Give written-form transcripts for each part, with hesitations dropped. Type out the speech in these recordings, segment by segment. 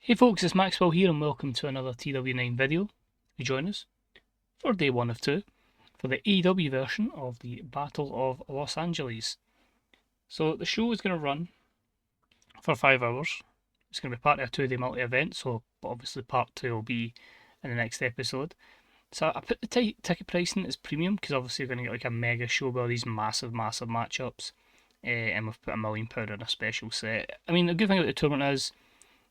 Hey folks, it's Maxwell here and welcome to another TW9 video. You join us for day 1 of 2 for the AEW version of the Battle of Los Angeles. So the show is going to run for 5 hours. It's going to be part of a 2-day multi-event, so obviously part 2 will be in the next episode. So I put the ticket pricing as premium because obviously you're going to get like a mega show with all these massive matchups. And we've put £1 million on a special set. I mean, the good thing about the tournament is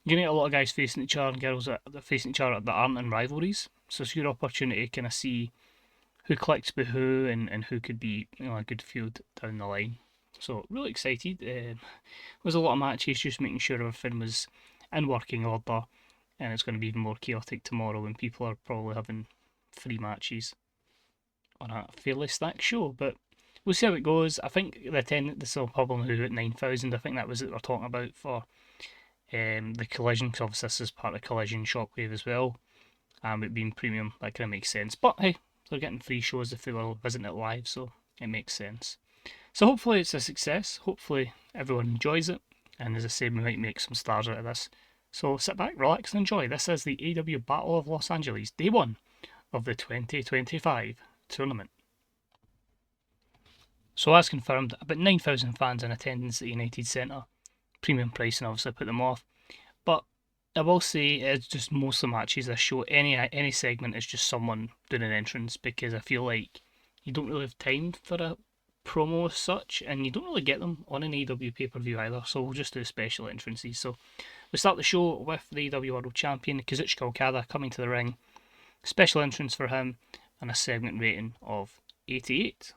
you're going to get a lot of guys facing each other and girls that are facing each other that aren't in rivalries. So it's your opportunity to kind of see who clicks with who and who could be a good feud down the line. So really excited. There's a lot of matches, just making sure everything was in working order. And it's going to be even more chaotic tomorrow when people are probably having 3 matches on a fairly stacked show. But we'll see how it goes. I think the attendance will probably be about 9,000. I think that was what we're talking about for the Collision, because obviously this is part of Collision Shockwave as well, and it being premium, that kind of makes sense. But hey, they're getting free shows if they were visiting it live, so it makes sense. So hopefully it's a success. Hopefully everyone enjoys it, and as I say, we might make some stars out of this. So sit back, relax, and enjoy. This is the AEW Battle of Los Angeles, day 1 of the 2025 tournament. So as confirmed, about 9,000 fans in attendance at the United Centre. Premium pricing obviously put them off, but I will say it's just most of the matches this show, any segment is just someone doing an entrance, because I feel like you don't really have time for a promo as such, and you don't really get them on an AEW pay-per-view either, so we'll just do special entrances. So we start the show with the AEW World Champion Kazuchika Okada coming to the ring, special entrance for him, and a segment rating of 88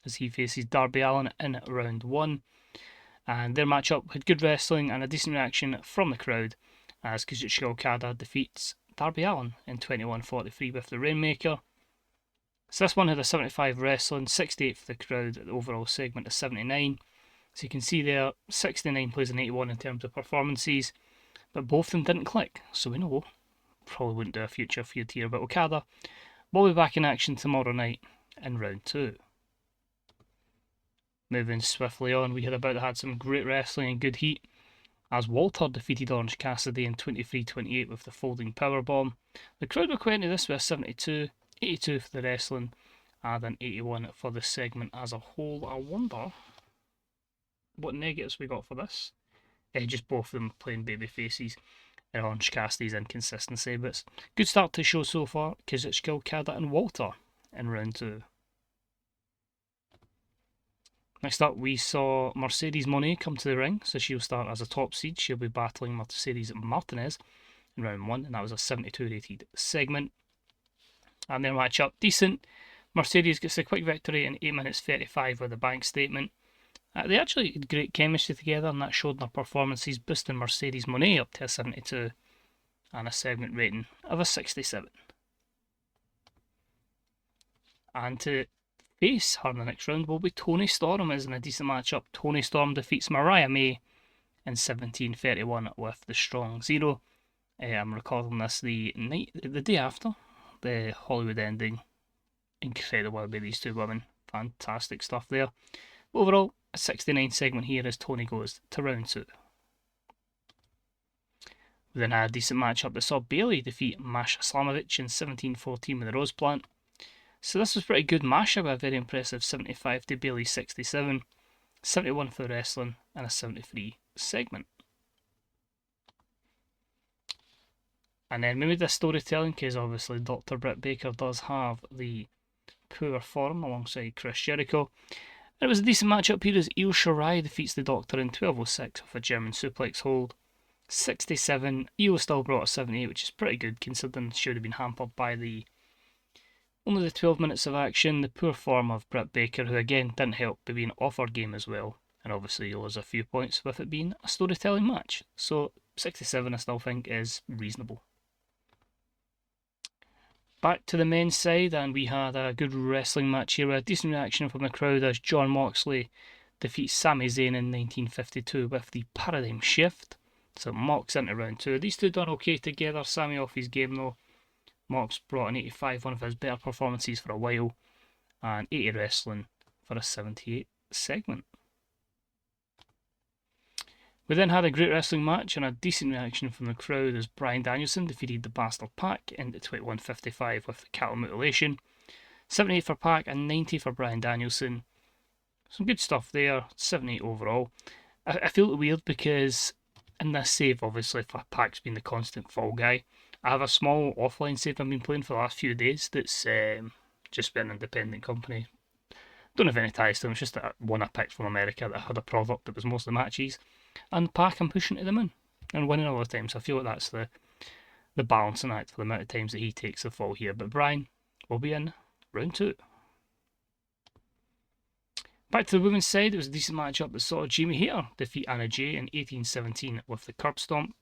as he faces Darby Allin in round 1. And their matchup had good wrestling and a decent reaction from the crowd as Kazuchika Okada defeats Darby Allin in 21:43 with the Rainmaker. So this one had a 75 wrestling, 68 for the crowd, the overall segment of 79. So you can see there, 69 plays an 81 in terms of performances, but both of them didn't click, so we know probably wouldn't do a future feud here, but Okada will be back in action tomorrow night in round 2. Moving swiftly on, we had some great wrestling and good heat as Walter defeated Orange Cassidy in 23:28 with the folding powerbomb. The crowd were quite into this with a 72, 82 for the wrestling, and an 81 for the segment as a whole. I wonder what negatives we got for this. Just both of them playing baby faces and Orange Cassidy's inconsistency, but it's good start to the show so far. Kazuchika Okada and Walter in round 2. Next up, we saw Mercedes Moné come to the ring, so she'll start as a top seed. She'll be battling Mercedes Martinez in round 1, and that was a 72 rated segment. And their matchup, decent. Mercedes gets a quick victory in 8 minutes 35 with a bank statement. They actually had great chemistry together, and that showed in their performances, boosting Mercedes Moné up to a 72 and a segment rating of a 67. And to face her in the next round will be Toni Storm, as in a decent matchup. Toni Storm defeats Mariah May in 17:31 with the strong zero. I'm recording this the day after the Hollywood ending. Incredible by these two women. Fantastic stuff there. Overall, a 69 segment here as Toni goes to round 2. We then had a decent matchup that saw Bayley defeat Masha Slamovich in 17:14 with the Rose Plant. So this was pretty good. Masha with a very impressive 75 to Bayley 67, 71 for the wrestling, and a 73 segment. And then we made this storytelling because obviously Dr. Britt Baker does have the poor form alongside Chris Jericho. And it was a decent matchup here as Io Shirai defeats the Doctor in 12:06 with a German suplex hold. 67, Io still brought a 78, which is pretty good considering she would have been hampered by only the 12 minutes of action, the poor form of Britt Baker, who again didn't help by being off her game as well, and obviously you'll lose a few points with it being a storytelling match. So 67 I still think is reasonable. Back to the men's side, and we had a good wrestling match here with a decent reaction from the crowd as Jon Moxley defeats Sami Zayn in 1952 with the Paradigm Shift. So Mox into round 2. These two done okay together. Sami off his game though. Mox brought an 85, one of his better performances for a while, and 80 wrestling for a 78 segment. We then had a great wrestling match and a decent reaction from the crowd as Bryan Danielson defeated the Bastard Pac into 21:55 with the cattle mutilation. 78 for Pac and 90 for Bryan Danielson. Some good stuff there, 78 overall. I feel weird because in this save, obviously, for Pac's been the constant fall guy, I have a small offline save I've been playing for the last few days that's just been an independent company. Don't have any ties to them, it's just that one I picked from America that had a product that was most of the matches. And Pac, I'm pushing to the moon and winning all the time, so I feel like that's the balancing act for the amount of times that he takes the fall here. But Bryan will be in round 2. Back to the women's side, it was a decent matchup that saw Jamie Hayter defeat Anna Jay in 18-17 with the curb stomp.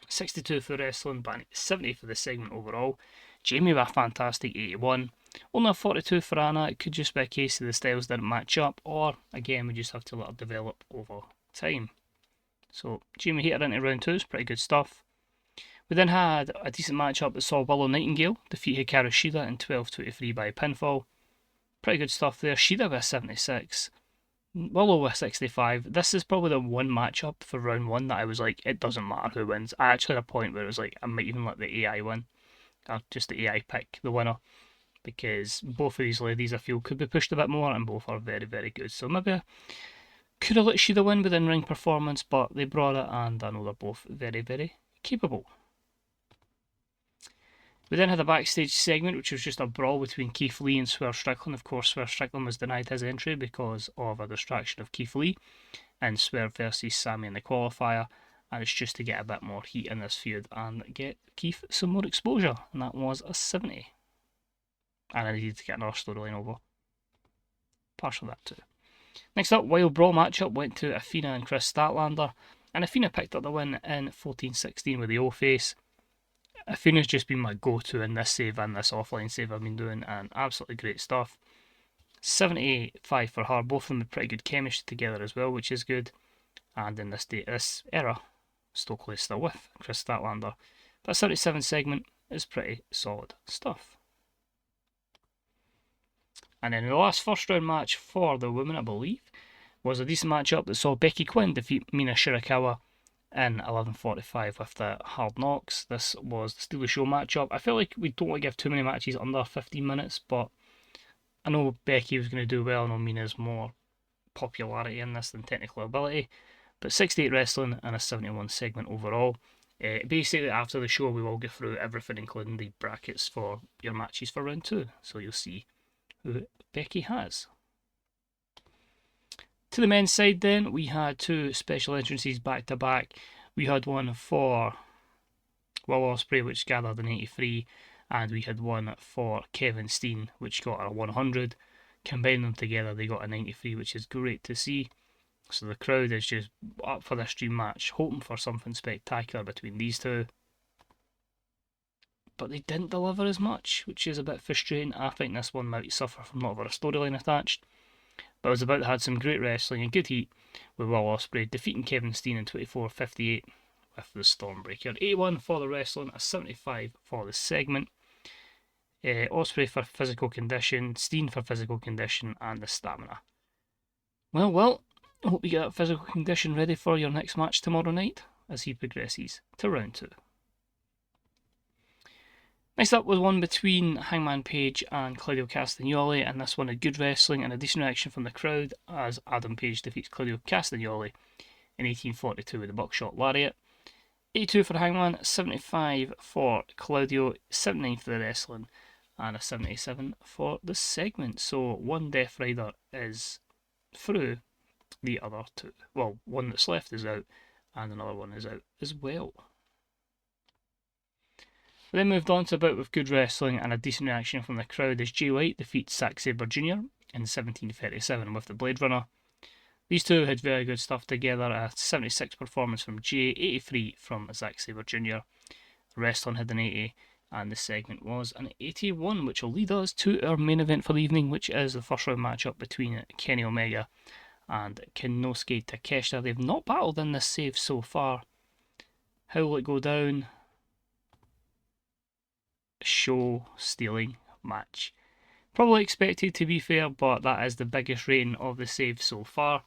62 for the wrestling, but 70 for the segment overall. Jamie with a fantastic 81. Only a 42 for Anna. It could just be a case of the styles didn't match up, or again, we just have to let her develop over time. So, Jamie Hayter into round 2 is pretty good stuff. We then had a decent matchup that saw Willow Nightingale defeat Hikaru Shida in 12-23 by pinfall. Pretty good stuff there. Shida with a 76. Willow with 65. This is probably the one matchup for round 1 that I was like, it doesn't matter who wins. I actually had a point where it was like, I might even let the AI win. Or just the AI pick the winner. Because both of these ladies I feel could be pushed a bit more and both are very, very good. So maybe I could have let Shida win with in-ring performance, but they brought it and I know they're both very, very capable. We then had a backstage segment, which was just a brawl between Keith Lee and Swerve Strickland. Of course, Swerve Strickland was denied his entry because of a distraction of Keith Lee, and Swerve versus Sammy in the qualifier. And it's just to get a bit more heat in this feud and get Keith some more exposure. And that was a 70. And I needed to get another storyline over. Partial that too. Next up, Wild Brawl matchup went to Athena and Chris Statlander. And Athena picked up the win in 14-16 with the O-Face. Athena's just been my go-to in this save and this offline save I've been doing, and absolutely great stuff. 75 for her, both of them with pretty good chemistry together as well, which is good. And in this era, Stokely is still with Chris Statlander. That 77 segment is pretty solid stuff. And then the last first round match for the women, I believe, was a decent matchup that saw Becky Quinn defeat Mina Shirakawa in 11:45 with the Hard Knocks. This was the Steal the Show matchup. I feel like we don't want to give too many matches under 15 minutes, but I know Becky was going to do well. I know Mina's more popularity in this than technical ability. But 68 wrestling and a 71 segment overall. Basically, after the show, we will go through everything, including the brackets for your matches for round 2. So you'll see who Becky has. To the men's side then, we had 2 special entrances back to back. We had one for Will Ospreay, which gathered an 83, and we had one for Kevin Steen, which got a 100. Combine them together, they got a 93, which is great to see. So the crowd is just up for this dream match, hoping for something spectacular between these two. But they didn't deliver as much, which is a bit frustrating. I think this one might suffer from not having a storyline attached. But it was about to have some great wrestling and good heat with Will Ospreay defeating Kevin Steen in 24:58 with the Stormbreaker. 81 for the wrestling, a 75 for the segment. Ospreay for physical condition, Steen for physical condition, and the stamina. Well, I hope you get that physical condition ready for your next match tomorrow night as he progresses to round 2. Next up was one between Hangman Page and Claudio Castagnoli, and this one had good wrestling and a decent reaction from the crowd as Adam Page defeats Claudio Castagnoli in 18:42 with the buckshot lariat. 82 for Hangman, 75 for Claudio, 79 for the wrestling, and a 77 for the segment. So one Death Rider is through, the other 2. Well, one that's left is out, and another one is out as well. We then moved on to a bout with good wrestling and a decent reaction from the crowd as Jay White defeats Zack Sabre Jr. in 17:37 with the Blade Runner. These two had very good stuff together, a 76 performance from Jay, 83 from Zack Sabre Jr. The wrestling had an 80, and the segment was an 81, which will lead us to our main event for the evening, which is the first round matchup between Kenny Omega and Kinosuke Takeshita. They've not battled in this save so far. How will it go down? Show stealing match. Probably expected, to be fair, but that is the biggest rating of the save so far.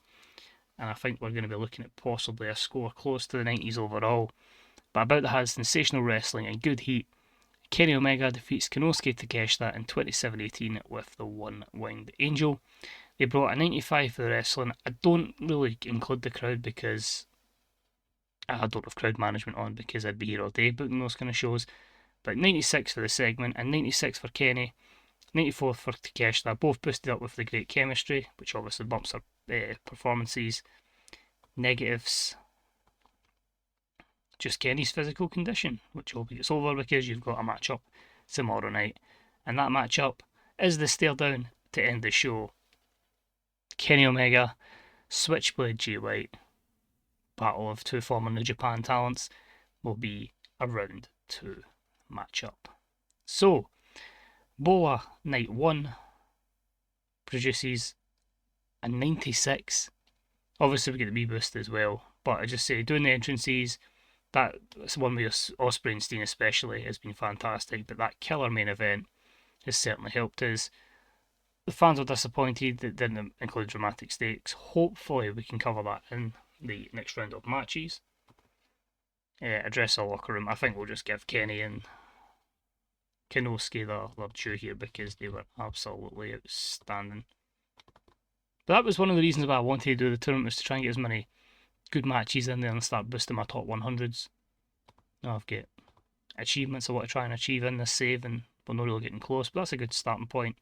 and I think we're going to be looking at possibly a score close to the 90s overall. But about that has sensational wrestling and good heat. Kenny Omega defeats Konosuke Takeshita in 27-18 with the One-Winged Angel. They brought a 95 for the wrestling. I don't really include the crowd because I don't have crowd management on because I'd be here all day booking those kind of shows. But 96 for the segment and 96 for Kenny, 94 for Takeshita, both boosted up with the great chemistry, which obviously bumps up performances. Negatives, just Kenny's physical condition, which will be over because you've got a match up tomorrow night. And that match up is the stare down to end the show. Kenny Omega, Switchblade Jay White, battle of two former New Japan talents, will be a round 2 matchup. So, BOLA Night 1 produces a 96. Obviously, we get the B-Boost as well, but I just say, doing the entrances, that's one with Ospreay and Steen especially has been fantastic, but that killer main event has certainly helped us. The fans were disappointed that it didn't include dramatic stakes. Hopefully we can cover that in the next round of matches. Address the locker room. I think we'll just give Kenny and Konosuke their due here because they were absolutely outstanding. But that was one of the reasons why I wanted to do the tournament, was to try and get as many good matches in there and start boosting my top 100s. Now I've got achievements I want to try and achieve in this save, and we're not really getting close, but that's a good starting point.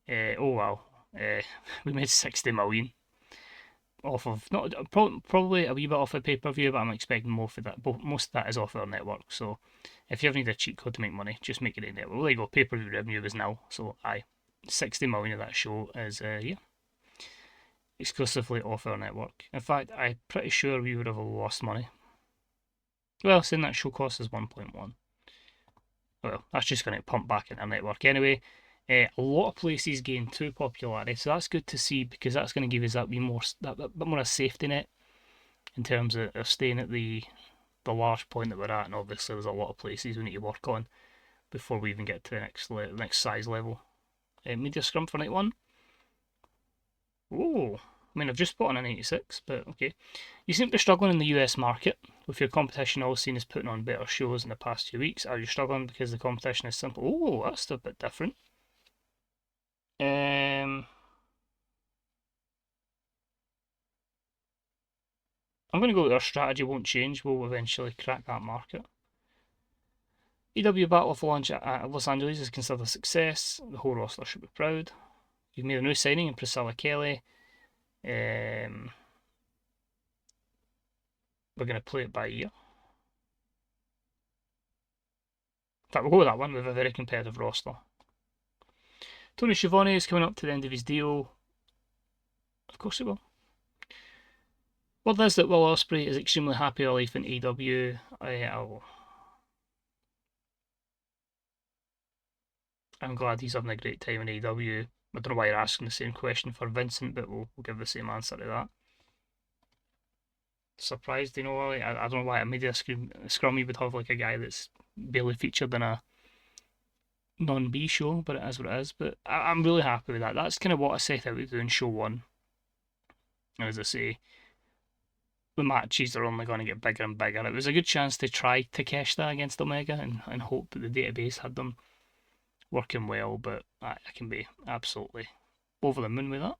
Oh well, we made 60 million off of, not probably a wee bit off the pay-per-view, but I'm expecting more for that. Most of that is off our network, so if you ever need a cheat code to make money, just make it a network. Well, there you go, pay-per-view revenue is now, so 60 million of that show is, exclusively off our network. In fact, I'm pretty sure we would have lost money. Well, saying that show cost us 1.1. Well, that's just going to pump back into our network anyway. A lot of places gain 2 popularity, so that's good to see because that's going to give us that bit more a safety net in terms of staying at the large point that we're at. And obviously, there's a lot of places we need to work on before we even get to the next size level. Media scrum for night 1. Oh, I mean, I've just bought on an 86, but okay. You seem to be struggling in the US market, with your competition all seen as putting on better shows in the past few weeks. Are you struggling because the competition is simple? Oh, that's a bit different. I'm going to go with our strategy won't change. We'll eventually crack that market. AEW Battle of Los Angeles is considered a success. The whole roster should be proud. You've made a new signing in Priscilla Kelly. We're going to play it by ear. In fact, we'll go with that one. We have a very competitive roster. Tony Schiavone is coming up to the end of his deal. Of course he will. Word is that Will Ospreay is extremely happy with life in AEW. I'm glad he's having a great time in AEW. I don't know why you're asking the same question for Vincent, but we'll give the same answer to that. Surprised, I don't know why a media scrum you would have like a guy that's barely featured in a non-B show, but it is what it is. But I'm really happy with that. That's kind of what I set out to do in show 1. As I say, the matches are only going to get bigger and bigger. It was a good chance to try Takeshita against Omega and hope that the database had them working well, but I can be absolutely over the moon with that.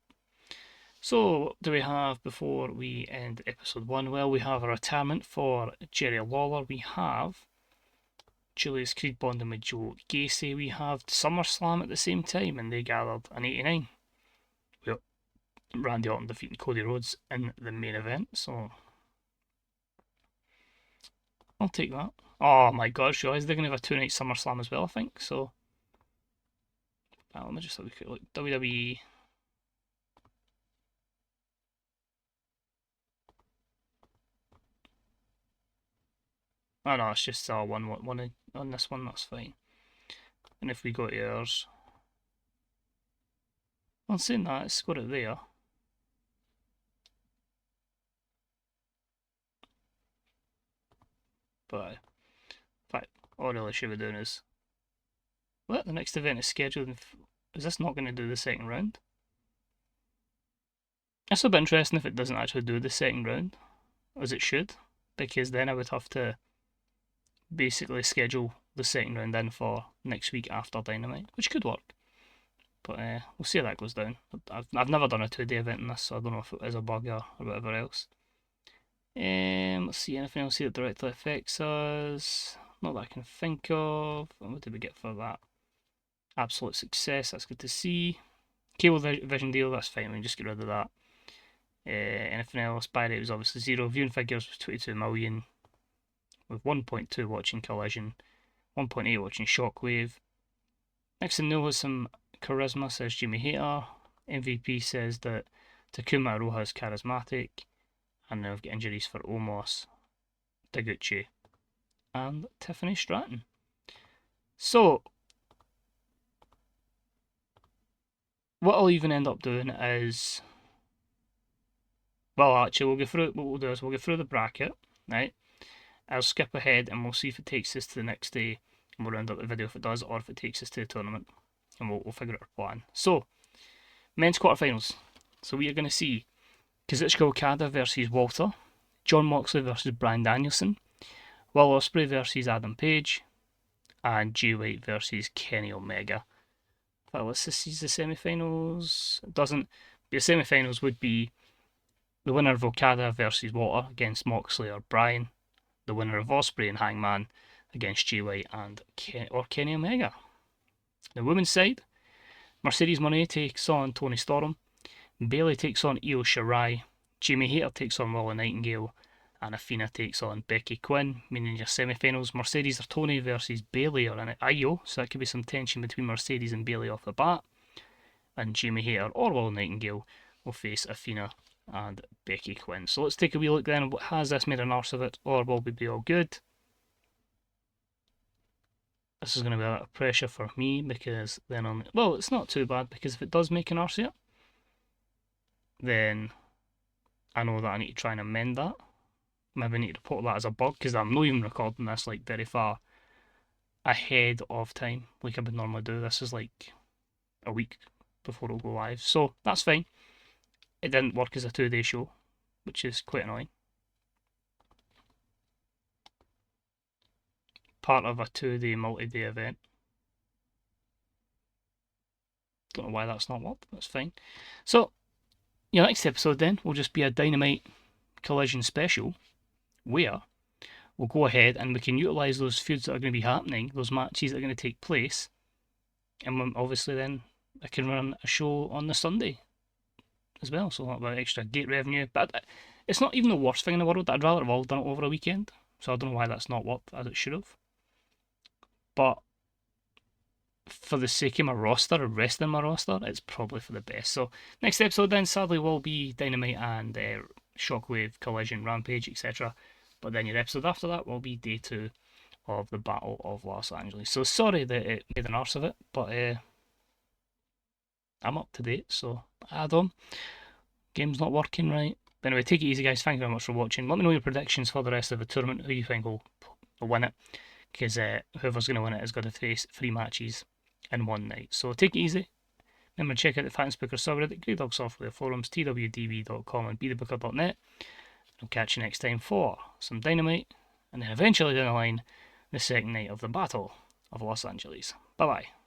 So, what do we have before we end episode 1? Well, we have a retirement for Jerry Lawler. We have Julius Creed bonding with Joe Gacy. We have SummerSlam at the same time, and they gathered an 89. Well, Randy Orton defeating Cody Rhodes in the main event, so I'll take that. Oh my gosh, guys, they're going to have a 2-night SummerSlam as well, I think, so let me just have a quick look. WWE. Oh no, it's just one on this one, that's fine. And if we go to ours, I'm saying that, it's got it there. But, in fact, all I really should be doing is, what, the next event is scheduled, is this not going to do the second round? It's a bit interesting if it doesn't actually do the second round, as it should, because then I would have to basically schedule the second round in for next week after Dynamite, which could work. But we'll see how that goes down. I've never done a 2-day event in this, so I don't know if it is a bug or whatever else. Let's see, anything else here that directly affects us? Not that I can think of. What did we get for that? Absolute success, that's good to see. Cable vision deal, that's fine, we can just get rid of that. Anything else? Buy rate was obviously 0. Viewing figures was 22 million, with 1.2 watching Collision, 1.8 watching Shockwave. Next thing know is some charisma, says Jimmy Hater. MVP says that Takuma Aroha is charismatic. And then we've got injuries for Omos, Taguchi, and Tiffany Stratton. So, what I'll even end up doing is, well, actually, we'll go through. What we'll do is we'll go through the bracket, right? I'll skip ahead and we'll see if it takes us to the next day, and we'll round up the video if it does, or if it takes us to the tournament, and we'll figure out our plan. So, men's quarterfinals. So we are going to see Kazuchika Okada versus Walter, Jon Moxley versus Bryan Danielson, Will Ospreay versus Adam Page, and Jay White versus Kenny Omega. If I let's see the semi-finals, it doesn't. The semi-finals would be the winner of Okada versus Walter against Moxley or Bryan, the winner of Ospreay and Hangman against Jay White and Kenny Omega. The women's side, Mercedes Moné takes on Toni Storm, Bayley takes on Io Shirai, Jamie Hayter takes on Willow Nightingale, and Athena takes on Becky Quinn, meaning your semi-finals, Mercedes or Toni versus Bayley or an Io, so that could be some tension between Mercedes and Bayley off the bat, and Jamie Hayter or Willow Nightingale will face Athena and Becky Quinn. So let's take a wee look then. Has this made an arse of it, or will we be all good? This is going to be a lot of pressure for me, because then well, it's not too bad, because if it does make an arse of it, then I know that I need to try and amend that. Maybe I need to put that as a bug, because I'm not even recording this like very far ahead of time, like I would normally do. This is like a week before it'll go live, so that's fine. It didn't work as a 2-day show, which is quite annoying. Part of a 2-day multi-day event. Don't know why that's not worked, that's fine. So, your next episode then will just be a Dynamite Collision special, where we'll go ahead and we can utilise those feuds that are going to be happening, those matches that are going to take place, and obviously then I can run a show on the Sunday as well, so that'll be extra gate revenue. But it's not even the worst thing in the world. I'd rather have all done it over a weekend, so I don't know why that's not worked as it should have. But for the sake of my roster, resting my roster, it's probably for the best. So next episode then sadly will be Dynamite and Shockwave, Collision, Rampage, etc. But then your episode after that will be day 2 of the Battle of Los Angeles. So sorry that it made an arse of it, but I'm up to date, so add on. Game's not working right. But anyway, take it easy, guys. Thank you very much for watching. Let me know your predictions for the rest of the tournament, who you think will win it, because whoever's going to win it has got to face 3 matches in one night. So take it easy. Remember to check out the Fansbooker subreddit, Grey Dog Software forums, twdb.com and bethebooker.net. I'll catch you next time for some Dynamite, and then eventually down the line, the second night of the Battle of Los Angeles. Bye bye.